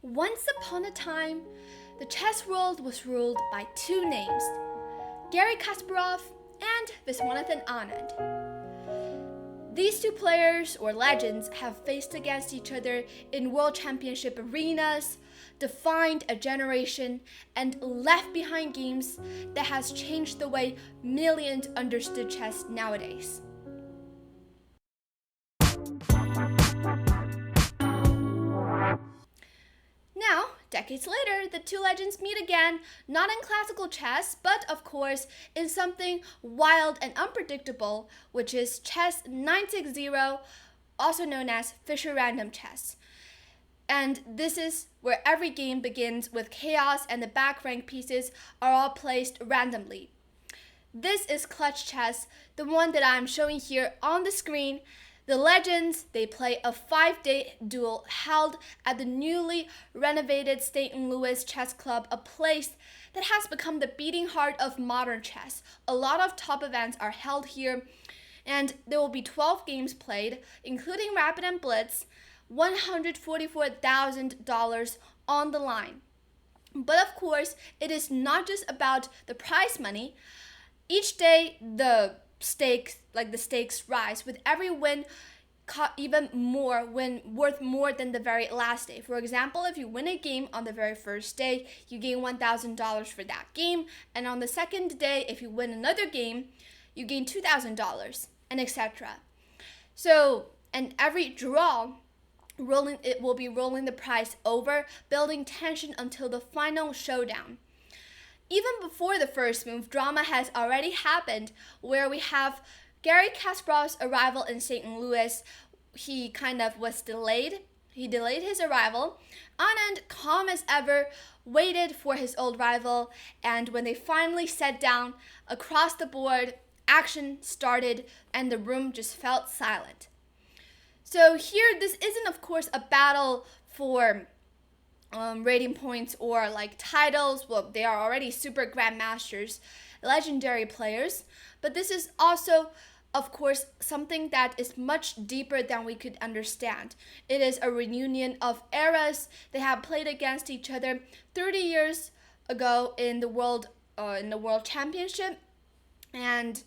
Once upon a time, the chess world was ruled by two names, Garry Kasparov and Viswanathan Anand. These two players, or legends, have faced against each other in world championship arenas, defined a generation, and left behind games that has changed the way millions understood chess nowadays. Now, decades later, the two legends meet again, not in classical chess, but of course in something wild and unpredictable, which is chess 960, also known as Fischer random chess. And this is where every game begins with chaos and the back rank pieces are all placed randomly. This is clutch chess, the one that I'm showing here on the screen. The legends, they play a 5-day duel held at the newly renovated St. Louis Chess Club, a place that has become the beating heart of modern chess. A lot of top events are held here, and there will be 12 games played, including Rapid and Blitz, $144,000 on the line. But of course, it is not just about the prize money. Each day, the stakes rise, with every win even more, worth more than the very last day. For example, if you win a game on the very first day, you gain $1,000 for that game, and on the second day, if you win another game, you gain $2,000, and etc. So, and every draw, it will be rolling the price over, building tension until the final showdown. Even before the first move, drama has already happened, where we have Garry Kasparov's arrival in St. Louis. He kind of was delayed. He delayed his arrival. Anand, calm as ever, waited for his old rival, and when they finally sat down, across the board, action started, and the room just felt silent. So here, this isn't, of course, a battle for rating points or like titles. Well, they are already super grandmasters, legendary players, but this is also, of course, something that is much deeper than we could understand. It is a reunion of eras. They have played against each other 30 years ago in the world championship, and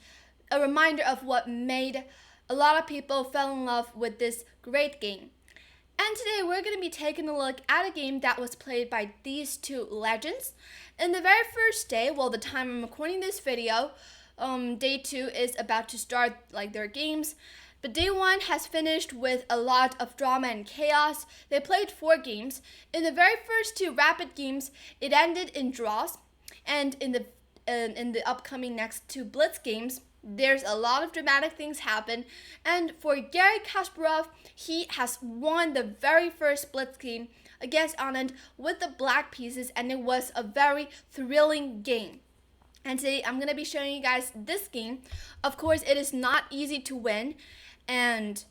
a reminder of what made a lot of people fell in love with this great game. And today we're going to be taking a look at a game that was played by these two legends. In the very first day, well, the time I'm recording this video, day 2 is about to start their games. But day 1 has finished with a lot of drama and chaos. They played 4 games. In the very first 2 rapid games, it ended in draws. And in the upcoming next 2 blitz games, there's a lot of dramatic things happen, and for Garry Kasparov, he has won the very first blitz game against Anand with the black pieces, and it was a very thrilling game. And today I'm going to be showing you guys this game. Of course, it is not easy to win, and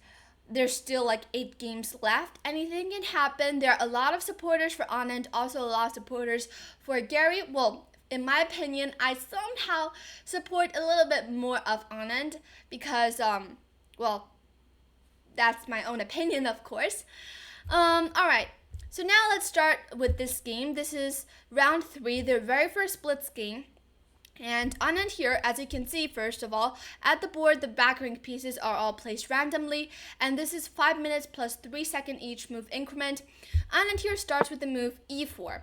there's still 8 games left. Anything can happen. There are a lot of supporters for Anand, also a lot of supporters for Garry. Well, in my opinion, I somehow support a little bit more of Anand because, well, that's my own opinion, of course. Alright, so now let's start with this game. This is round 3, their very first blitz game. And Anand here, as you can see, first of all, at the board, the back rank pieces are all placed randomly, and this is 5 minutes plus 3 second each move increment. Anand here starts with the move e4.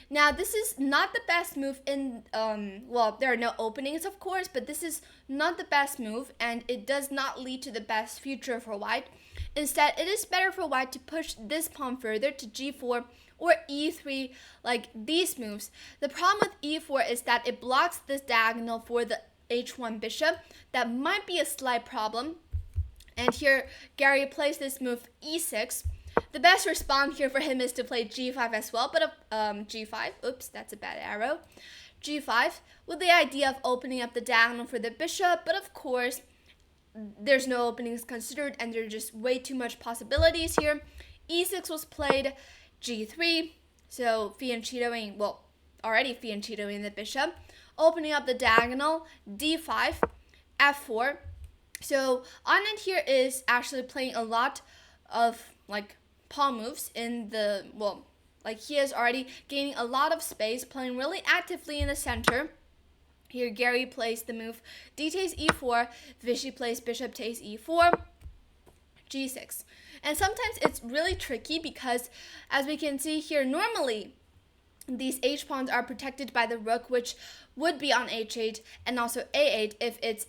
Now, this is not the best move in, well, there are no openings, of course, but this is not the best move, and it does not lead to the best future for white. Instead, it is better for white to push this pawn further to g4 or e3, like these moves. The problem with e4 is that it blocks this diagonal for the h1 bishop. That might be a slight problem. And here, Garry plays this move e6. The best response here for him is to play g5 as well, but g5, oops, that's a bad arrow. g5, with the idea of opening up the diagonal for the bishop, but of course, there's no openings considered, and there are just way too much possibilities here. e6 was played, g3, so fianchettoing, well, already fianchettoing the bishop, opening up the diagonal, d5, f4. So Anand here is actually playing a lot of pawn moves in the, well, Like he is already gaining a lot of space, playing really actively in the center. Here Garry plays the move d takes e4, Vishy plays bishop takes e4, g6. And sometimes it's really tricky because, as we can see here, normally these h-pawns are protected by the rook, which would be on h8 and also a8 if it's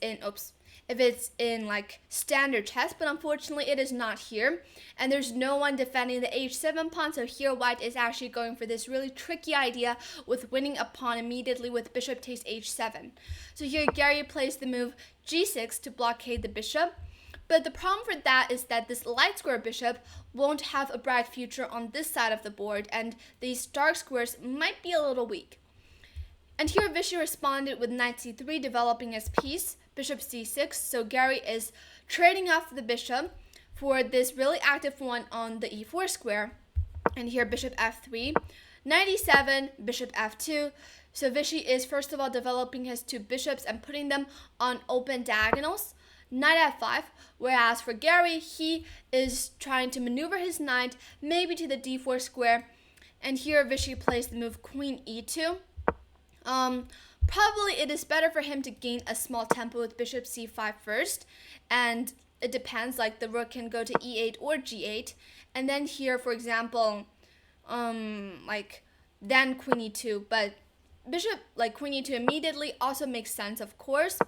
in like standard chess, but unfortunately it is not here, and there's no one defending the h7 pawn. So here white is actually going for this really tricky idea with winning a pawn immediately with bishop takes h7. So here Garry plays the move g6 to blockade the bishop. But the problem for that is that this light square bishop won't have a bright future on this side of the board, and these dark squares might be a little weak. And here Vishy responded with knight c3, developing his piece, bishop c6. So Garry is trading off the bishop for this really active one on the e4 square. And here bishop f3, knight e7, bishop f2. So Vishy is first of all developing his two bishops and putting them on open diagonals. Knight f5, whereas for Garry, he is trying to maneuver his knight maybe to the d4 square. And here Vishy plays the move queen e2. Probably it is better for him to gain a small tempo with bishop c5 first, and it depends, like the rook can go to e8 or g8, and then here, for example, then queen e2, but bishop, like queen e2 immediately also makes sense, of course.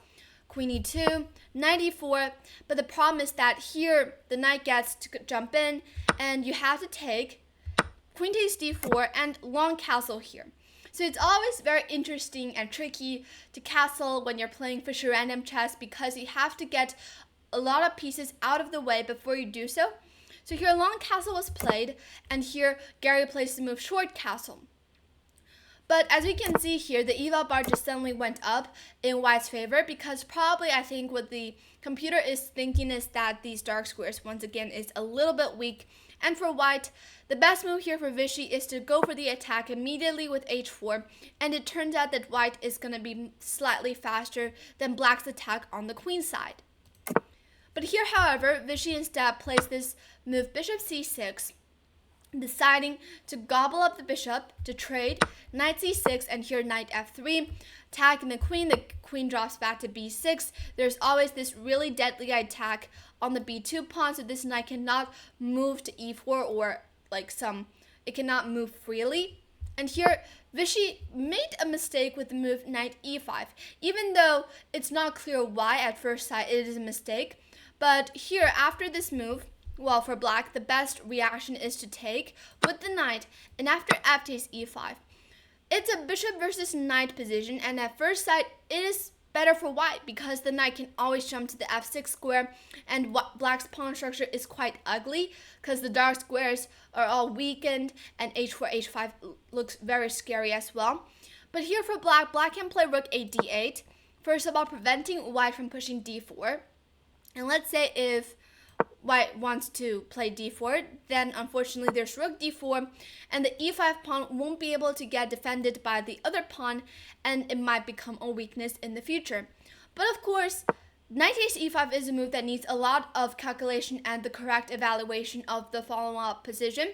Queen e2, knight e4, but the problem is that here the knight gets to jump in, and you have to take queen takes d4 and long castle here. So it's always very interesting and tricky to castle when you're playing Fischer random chess because you have to get a lot of pieces out of the way before you do so. So here long castle was played, and here Garry plays the move short castle. But as we can see here, the eval bar just suddenly went up in white's favor because probably I think what the computer is thinking is that these dark squares once again is a little bit weak. And for white, the best move here for Vishy is to go for the attack immediately with h4, and it turns out that white is going to be slightly faster than black's attack on the queen side. But here, however, Vishy instead plays this move bishop c6, deciding to gobble up the bishop to trade knight c6, and here knight f3, attacking the queen drops back to b6. There's always this really deadly attack on the b2 pawn, so this knight cannot move to e4 or it cannot move freely. And here Vishy made a mistake with the move knight e5, even though it's not clear why at first sight it is a mistake. But here after this move, well, for black, the best reaction is to take with the knight, and after f takes e5. It's a bishop versus knight position, and at first sight, it is better for white because the knight can always jump to the f6 square, and black's pawn structure is quite ugly because the dark squares are all weakened, and h4, h5 looks very scary as well. But here for black can play rook a d8, first of all preventing white from pushing d4. And let's say if white wants to play d4, then unfortunately there's rook d4, and the e5 pawn won't be able to get defended by the other pawn, and it might become a weakness in the future. But of course, knight takes e5 is a move that needs a lot of calculation and the correct evaluation of the following up position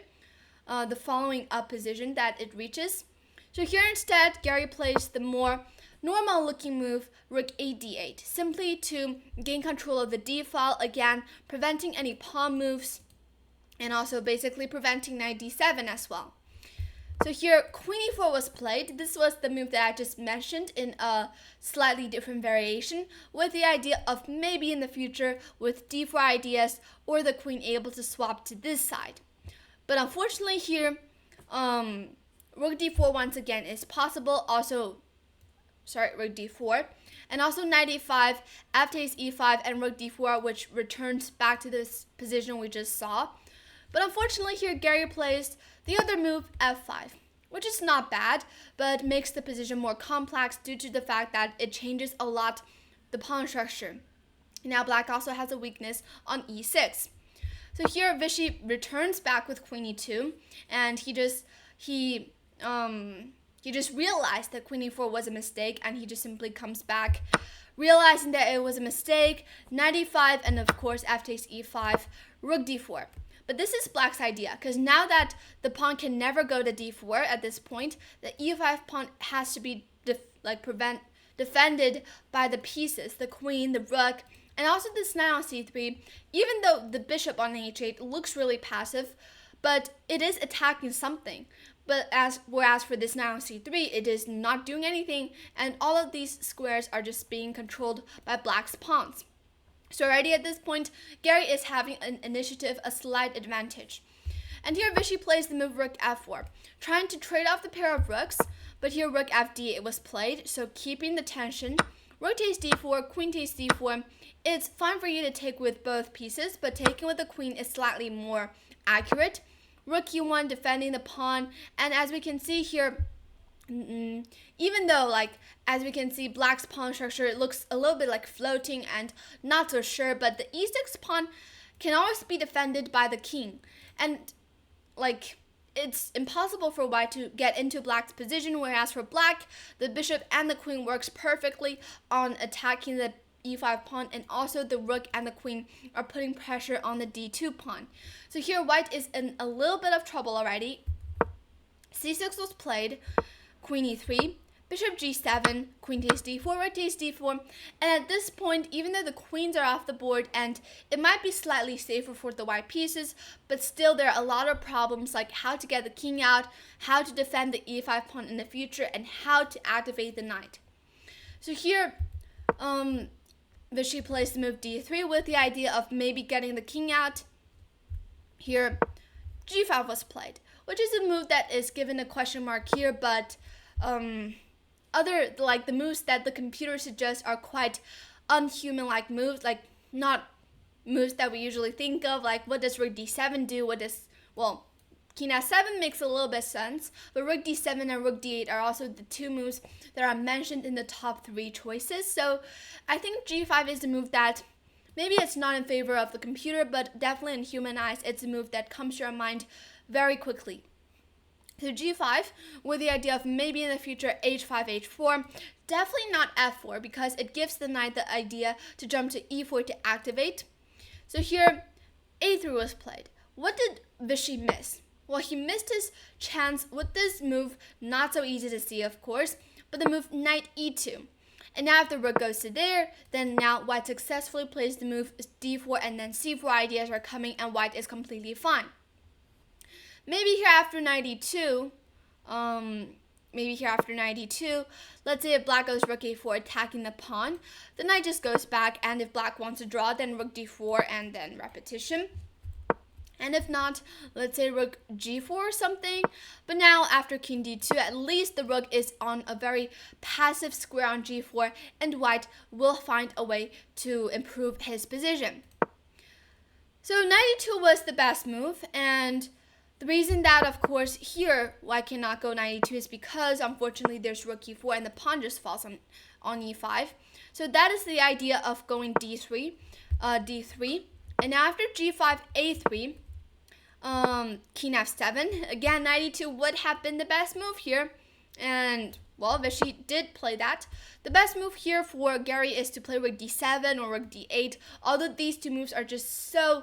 that it reaches. So here instead, Garry plays the more normal looking move rook a d8, simply to gain control of the d file, again preventing any pawn moves and also basically preventing knight d7 as well. So here queen e4 was played. This was the move that I just mentioned in a slightly different variation, with the idea of maybe in the future with d4 ideas or the queen able to swap to this side. But unfortunately here rook d4 once again is possible, rook d4, and also knight e5, f takes e5, and rook d4, which returns back to this position we just saw. But unfortunately here Garry plays the other move f5, which is not bad, but makes the position more complex due to the fact that it changes a lot the pawn structure. Now black also has a weakness on e6. So here Vishy returns back with queen e2, and he just realized that queen e4 was a mistake, and he just simply comes back, realizing that it was a mistake, knight e5, and of course f takes e5, rook d4. But this is black's idea, because now that the pawn can never go to d4 at this point, the e5 pawn has to be defended by the pieces, the queen, the rook, and also this knight on c3. Even though the bishop on h8 looks really passive, but it is attacking something. But whereas for this knight on c3, it is not doing anything, and all of these squares are just being controlled by black's pawns. So already at this point, Garry is having an initiative, a slight advantage. And here Vishy plays the move rook f4, trying to trade off the pair of rooks, but here rook fd8 was played, so keeping the tension. Rook takes d4, queen takes d4. It's fine for you to take with both pieces, but taking with the queen is slightly more accurate. Rook e1 defending the pawn, and as we can see here, even though as we can see black's pawn structure, it looks a little bit like floating and not so sure, but the e6 pawn can always be defended by the king, and it's impossible for white to get into black's position, whereas for black, the bishop and the queen works perfectly on attacking the e5 pawn, and also the rook and the queen are putting pressure on the d2 pawn. So here white is in a little bit of trouble already. c6 was played, queen e3, bishop g7, queen takes d4, rook takes d4, and at this point, even though the queens are off the board and it might be slightly safer for the white pieces, but still there are a lot of problems like how to get the king out, how to defend the e5 pawn in the future, and how to activate the knight. So here, Vishy plays the move d3 with the idea of maybe getting the king out. Here, g5 was played, which is a move that is given a question mark here, but the moves that the computer suggests are quite unhuman-like moves, not moves that we usually think of, like what does rook d7 do, king f7 makes a little bit sense, but rook d7 and rook d8 are also the two moves that are mentioned in the top 3 choices. So I think g5 is a move that maybe it's not in favor of the computer, but definitely in human eyes, it's a move that comes to our mind very quickly. So g5 with the idea of maybe in the future h5, h4, definitely not f4 because it gives the knight the idea to jump to e4 to activate. So here a3 was played. What did Vishy miss? Well, he missed his chance with this move, not so easy to see of course, but the move knight e2. And now if the rook goes to there, then now white successfully plays the move d4 and then c4 ideas are coming and white is completely fine. Maybe here after knight e2, let's say if black goes rook a4 attacking the pawn, the knight just goes back, and if black wants to draw, then rook d4 and then repetition. And if not, let's say rook g4 or something. But now after king d2, at least the rook is on a very passive square on g4, and white will find a way to improve his position. So knight e2 was the best move, and the reason that, of course, here white cannot go knight e2 is because, unfortunately, there's rook e4 and the pawn just falls on e5. So that is the idea of going d3. And now after g5, a3, king f7. Again, knight e2 would have been the best move here. And, well, Vishy did play that. The best move here for Garry is to play rook d7 or rook d8. Although these two moves are just so,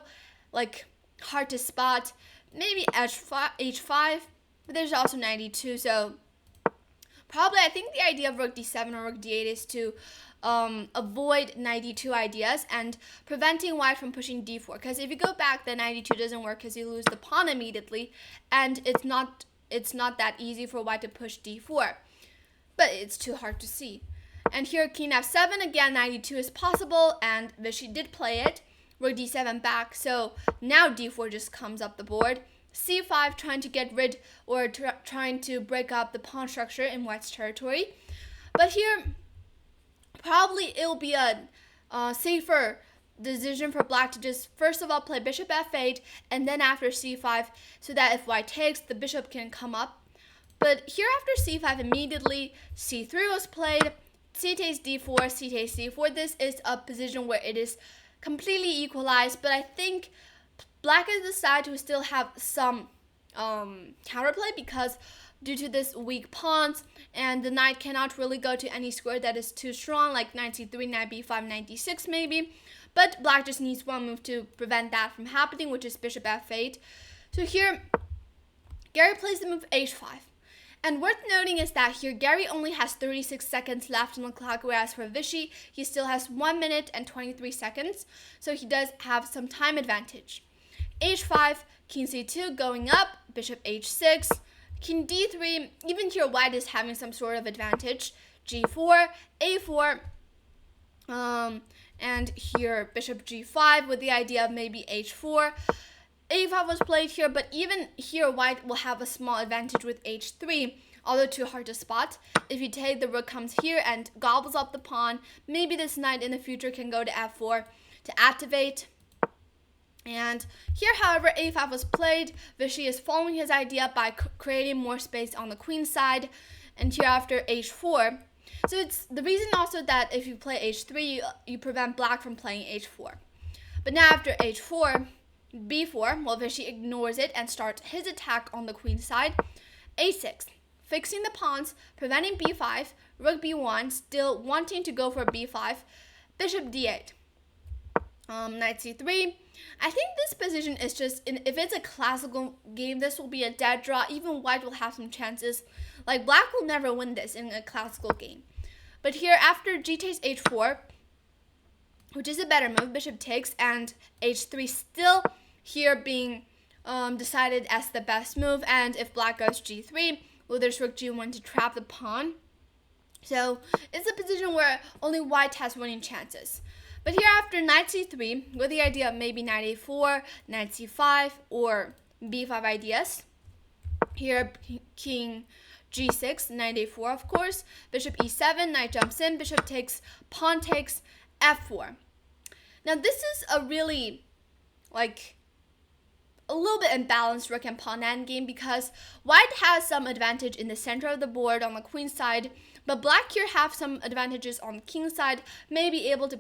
hard to spot. Maybe h5, but there's also knight e2, so probably I think the idea of rook d7 or rook d8 is to avoid knight e2 ideas and preventing white from pushing d4, because if you go back, then knight e2 doesn't work because you lose the pawn immediately, and it's not that easy for white to push d4, but it's too hard to see. And here king f7, again knight e2 is possible, and Vishy did play it. Rook d7 back, so now d4 just comes up the board. c5 trying to get rid or trying to break up the pawn structure in white's territory. But here, probably it'll be a safer decision for black to just first of all play bishop f8 and then after c5, so that if white takes, the bishop can come up. But here after c5 immediately, c3 was played, c takes d4, c takes c4. This is a position where it is completely equalized, but I think black is the side who still have some counterplay because due to this weak pawns, and the knight cannot really go to any square that is too strong, like knight c3, knight b5, knight d6 maybe. But black just needs one move to prevent that from happening, which is bishop f8. So here, Garry plays the move h5. And worth noting is that here Garry only has 36 seconds left on the clock, whereas for Vishy, he still has 1 minute and 23 seconds. So he does have some time advantage. h5, king c2 going up, bishop h6, king d3, even here white is having some sort of advantage. g4, a4, and here bishop g5 with the idea of maybe h4. a5 was played here, but even here white will have a small advantage with h3, although too hard to spot. If you take, the rook comes here and gobbles up the pawn. Maybe this knight in the future can go to f4 to activate. And here, however, a5 was played. Vishy is following his idea by creating more space on the queen side. And here after h4. So it's the reason also that if you play h3, you prevent black from playing h4. But now after h4, b4, well, Vishy ignores it and starts his attack on the queen side. a6, fixing the pawns, preventing b5, rook b1, still wanting to go for b5, bishop d8, knight c3. I think this position is just, if it's a classical game, this will be a dead draw. Even white will have some chances. Like, black will never win this in a classical game. But here, after g takes h4, which is a better move, bishop takes, and h3 still here being decided as the best move. And if black goes g3, well, there's rook g1 to trap the pawn. So it's a position where only white has winning chances. But here after knight c3, with the idea of maybe knight a4, knight c5, or b5 ideas. Here king g6, knight a4 of course, bishop e7, knight jumps in, bishop takes, pawn takes, f4. Now this is a really, like, a little bit imbalanced rook and pawn endgame because white has some advantage in the center of the board on the queen side, but black here have some advantages on the king side, may be able to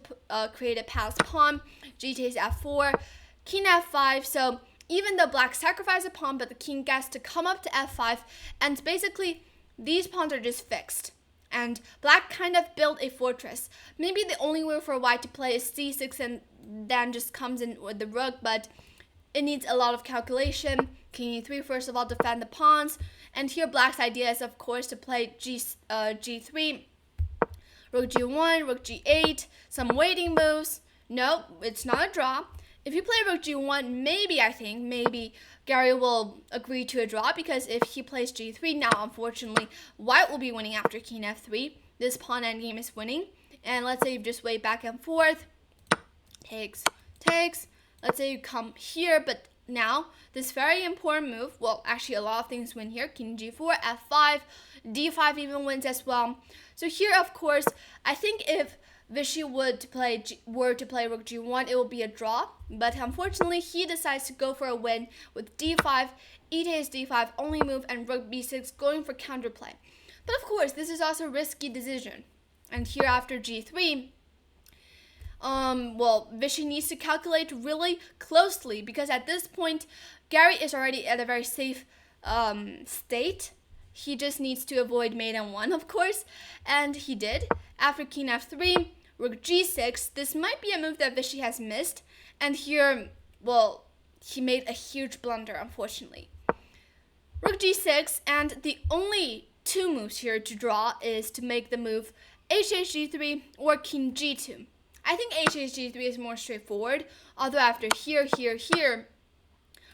create a passed pawn, g takes f4, king f5. So even though black sacrifices a pawn, but the king gets to come up to f5, and basically these pawns are just fixed. And black kind of built a fortress. Maybe the only way for white to play is c6 and then just comes in with the rook, but it needs a lot of calculation. King e3, first of all, defend the pawns. And here black's idea is, of course, to play g3, rook g1, rook g8, some waiting moves. No, it's not a draw. If you play rook g1, maybe Garry will agree to a draw, because if he plays g3 now, unfortunately, white will be winning after king f3. This pawn endgame is winning. And let's say you just wait back and forth. Takes. Let's say you come here, but now this very important move, well, actually a lot of things win here. King g4, f5, d5 even wins as well. So here, of course, I think if Vishy were to play rook g1, it will be a draw. But unfortunately, he decides to go for a win with d5, e takes d5, only move, and rook b6 going for counterplay. But of course, this is also a risky decision. And here after g3, well, Vishy needs to calculate really closely, because at this point, Garry is already at a very safe state. He just needs to avoid mate and 1, of course, and he did. After king f3, rook g6, this might be a move that Vishy has missed, and here, well, he made a huge blunder, unfortunately. Rook g6, and the only two moves here to draw is to make the move hg3 or king g2. I think hg3 is more straightforward, although after here,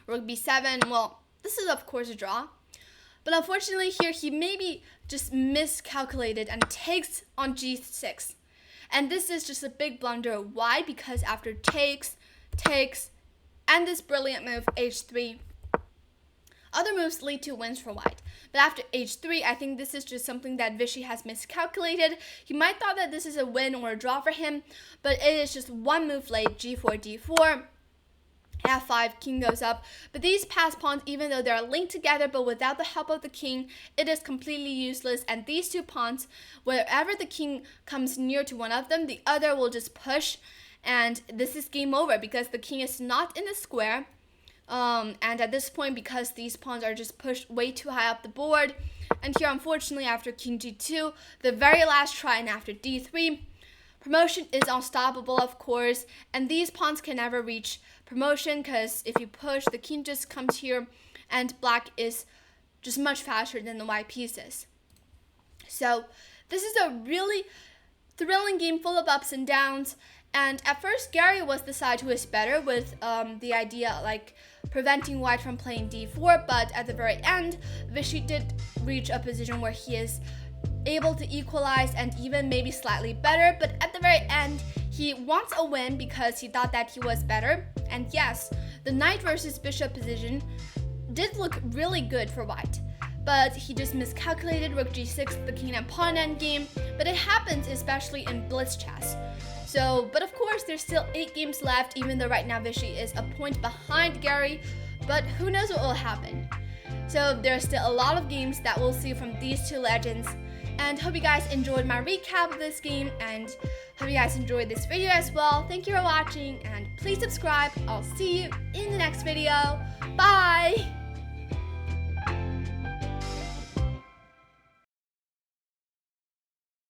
rook b7, well, this is of course a draw. But unfortunately here, he maybe just miscalculated and takes on g6. And this is just a big blunder. Why? Because after takes, and this brilliant move, h3, other moves lead to wins for white. But after h3, I think this is just something that Vishy has miscalculated. He might thought that this is a win or a draw for him, but it is just one move late, g4, d4, f5, king goes up. But these passed pawns, even though they're linked together, but without the help of the king, it is completely useless. And these two pawns, wherever the king comes near to one of them, the other will just push. And this is game over because the king is not in the square. And at this point, because these pawns are just pushed way too high up the board. And here, unfortunately, after king g2, the very last try, and after d3, Promotion is unstoppable, of course, and these pawns can never reach promotion because if you push, the king just comes here, and black is just much faster than the white pieces. So this is a really thrilling game full of ups and downs. And at first, Garry was the side who was better with the idea like preventing white from playing d4, but at the very end, Vishy did reach a position where he is able to equalize and even maybe slightly better, but at the very end, he wants a win because he thought that he was better. And yes, the knight versus bishop position did look really good for white, but he just miscalculated rook g6, the king and pawn endgame, but it happens especially in blitz chess. So, but of course, there's still 8 games left, even though right now Vishy is a point behind Garry, but who knows what will happen. So there's still a lot of games that we'll see from these two legends, and hope you guys enjoyed my recap of this game, and hope you guys enjoyed this video as well. Thank you for watching, and please subscribe. I'll see you in the next video. Bye!